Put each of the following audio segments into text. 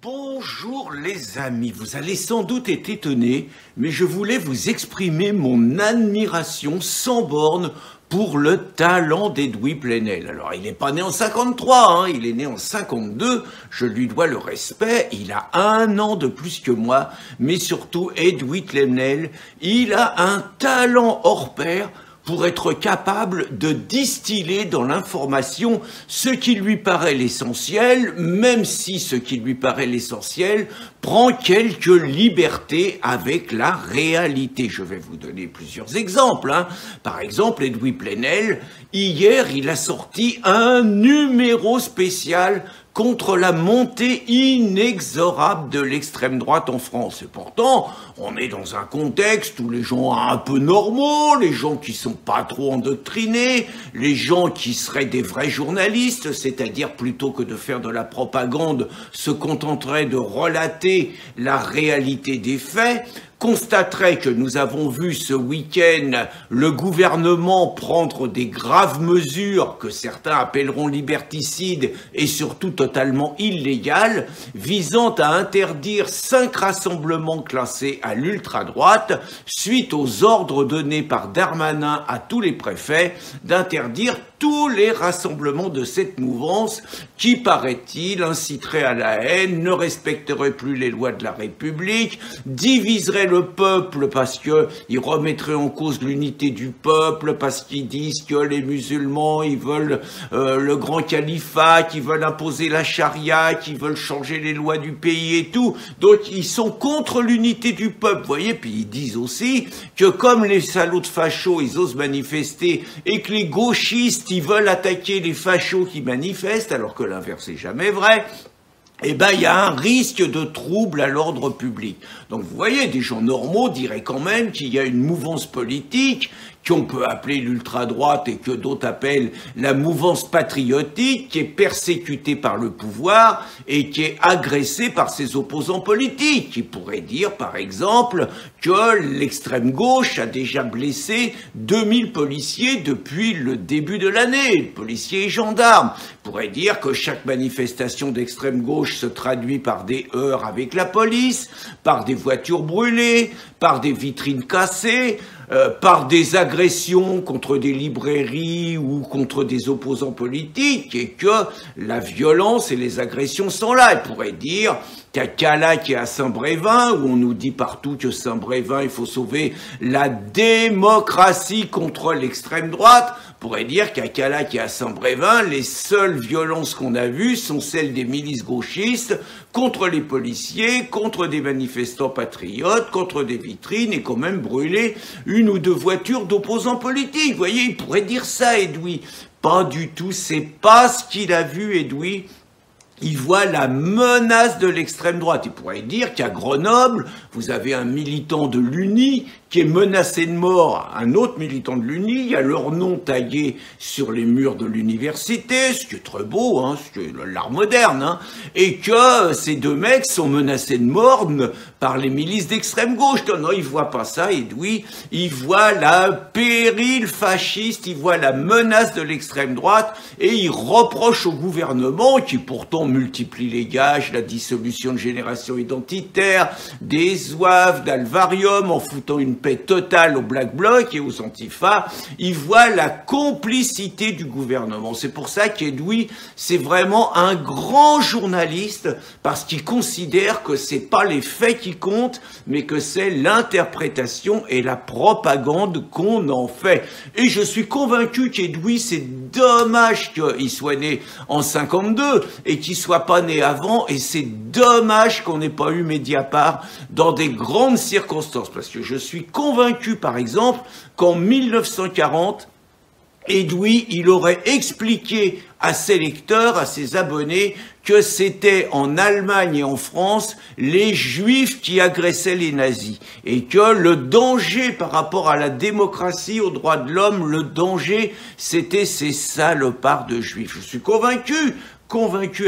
Bonjour les amis, vous allez sans doute être étonnés, mais je voulais vous exprimer mon admiration sans borne pour le talent d'Edoui Plenel. Alors, il n'est pas né en 53, il est né en 52, je lui dois le respect, il a 1 an de plus que moi, mais surtout, Edoui Plenel, il a un talent hors pair pour être capable de distiller dans l'information ce qui lui paraît l'essentiel, même si ce qui lui paraît l'essentiel prend quelques libertés avec la réalité. Je vais vous donner plusieurs exemples. Par exemple, Edoui Plenel, hier, il a sorti un numéro spécial contre la montée inexorable de l'extrême droite en France. Et pourtant, on est dans un contexte où les gens un peu normaux, les gens qui sont pas trop endoctrinés, les gens qui seraient des vrais journalistes, c'est-à-dire plutôt que de faire de la propagande, se contenteraient de relater la réalité des faits, constaterait que nous avons vu ce week-end le gouvernement prendre des graves mesures que certains appelleront liberticides et surtout totalement illégales, visant à interdire 5 rassemblements classés à l'ultra-droite, suite aux ordres donnés par Darmanin à tous les préfets d'interdire tous les rassemblements de cette mouvance qui, paraît-il, inciterait à la haine, ne respecterait plus les lois de la République, diviserait le peuple parce qu'ils remettraient en cause l'unité du peuple, parce qu'ils disent que les musulmans, ils veulent le grand califat, qu'ils veulent imposer la charia, qu'ils veulent changer les lois du pays et tout. Donc, ils sont contre l'unité du peuple, vous voyez. Puis ils disent aussi que comme les salauds de fachos, ils osent manifester et que les gauchistes, ils veulent attaquer les fachos qui manifestent, alors que l'inverse n'est jamais vrai, eh ben, il y a un risque de trouble à l'ordre public. Donc, vous voyez, des gens normaux diraient quand même qu'il y a une mouvance politique qu'on peut appeler l'ultra-droite et que d'autres appellent la mouvance patriotique, qui est persécutée par le pouvoir et qui est agressée par ses opposants politiques, qui pourraient dire, par exemple, que l'extrême gauche a déjà blessé 2000 policiers depuis le début de l'année, policiers et gendarmes. On pourrait dire que chaque manifestation d'extrême gauche se traduit par des heurts avec la police, par des voitures brûlées, par des vitrines cassées, par des agressions contre des librairies ou contre des opposants politiques, et que la violence et les agressions sont là. Il pourrait dire qu'à Calac et à Saint-Brévin, où on nous dit partout que Saint-Brévin, il faut sauver la démocratie contre l'extrême droite, on pourrait dire qu'à Calac et à Saint-Brévin, les seules violences qu'on a vues sont celles des milices gauchistes contre les policiers, contre des manifestants patriotes, contre des vitrines, et quand même brûler 1 ou 2 voitures d'opposants politiques. Vous voyez, il pourrait dire ça, Edoui. Pas du tout, c'est pas ce qu'il a vu, Edoui. Il voit la menace de l'extrême droite. Il pourrait dire qu'à Grenoble, vous avez un militant de l'UNI qui est menacé de mort, un autre militant de l'UNI, il y a leur nom taillé sur les murs de l'université, ce qui est très beau, ce qui est l'art moderne, et que ces 2 mecs sont menacés de mort par les milices d'extrême gauche. Non, il voit pas ça, Edoui, il voit la péril fasciste, il voit la menace de l'extrême droite, et il reproche au gouvernement, qui pourtant multiplie les gages, la dissolution de générations identitaires, des zouaves, d'Alvarium, en foutant une paix totale aux Black Blocs et aux Antifa, il voit la complicité du gouvernement. C'est pour ça qu'Edoui, c'est vraiment un grand journaliste, parce qu'il considère que c'est pas les faits qui comptent, mais que c'est l'interprétation et la propagande qu'on en fait. Et je suis convaincu qu'Edoui, c'est dommage qu'il soit né en 52 et qu'il soit pas né avant, et c'est dommage qu'on n'ait pas eu Mediapart dans des grandes circonstances, parce que je suis convaincu, par exemple, qu'en 1940, Edoui, il aurait expliqué à ses lecteurs, à ses abonnés, que c'était en Allemagne et en France les Juifs qui agressaient les nazis, et que le danger par rapport à la démocratie, aux droits de l'homme, le danger, c'était ces salopards de Juifs. Je suis convaincu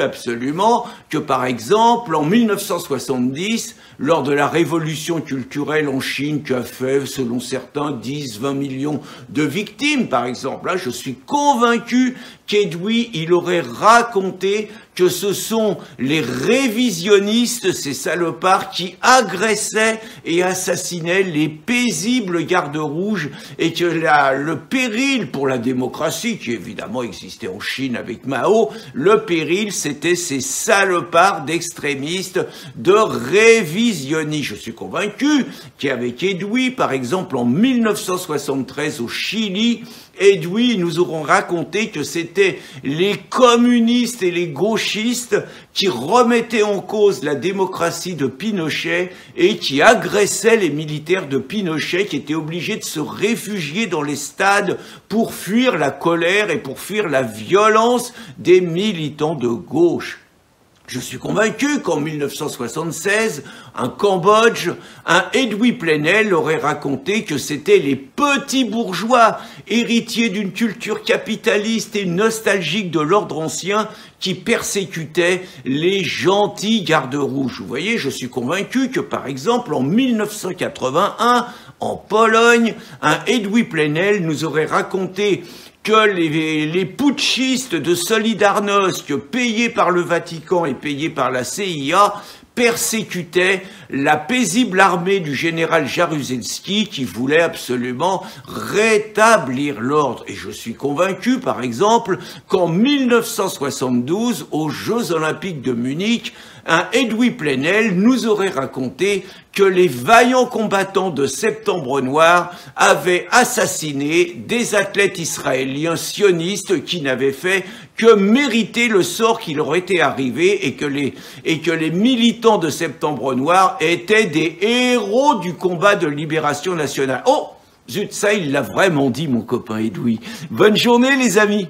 absolument que, par exemple, en 1970, lors de la révolution culturelle en Chine qui a fait, selon certains, 10-20 millions de victimes, par exemple, là, je suis convaincu qu'Edoui, il aurait raconté que ce sont les révisionnistes, ces salopards, qui agressaient et assassinaient les paisibles gardes rouges, et que le péril pour la démocratie, qui évidemment existait en Chine avec Mao, le péril c'était ces salopards d'extrémistes, de révisionnistes. Je suis convaincu qu'avec Edoui, par exemple en 1973 au Chili, Edoui nous auront raconté que c'était les communistes et les gauchistes qui remettaient en cause la démocratie de Pinochet et qui agressaient les militaires de Pinochet qui étaient obligés de se réfugier dans les stades pour fuir la colère et pour fuir la violence des militants de gauche. Je suis convaincu qu'en 1976, un Cambodge, un Edoui Plenel aurait raconté que c'était les petits bourgeois, héritiers d'une culture capitaliste et nostalgique de l'ordre ancien, qui persécutaient les gentils gardes rouges. Vous voyez, je suis convaincu que, par exemple, en 1981, en Pologne, un Edoui Plenel nous aurait raconté que les putschistes de Solidarnosc, payés par le Vatican et payés par la CIA, persécutaient la paisible armée du général Jaruzelski qui voulait absolument rétablir l'ordre. Et je suis convaincu, par exemple, qu'en 1972, aux Jeux Olympiques de Munich, un Edoui Plenel nous aurait raconté que les vaillants combattants de Septembre Noir avaient assassiné des athlètes israéliens sionistes qui n'avaient fait que mériter le sort qui leur était arrivé et que les militants de Septembre Noir étaient des héros du combat de libération nationale. Oh, zut, ça il l'a vraiment dit mon copain Edoui. Bonne journée les amis.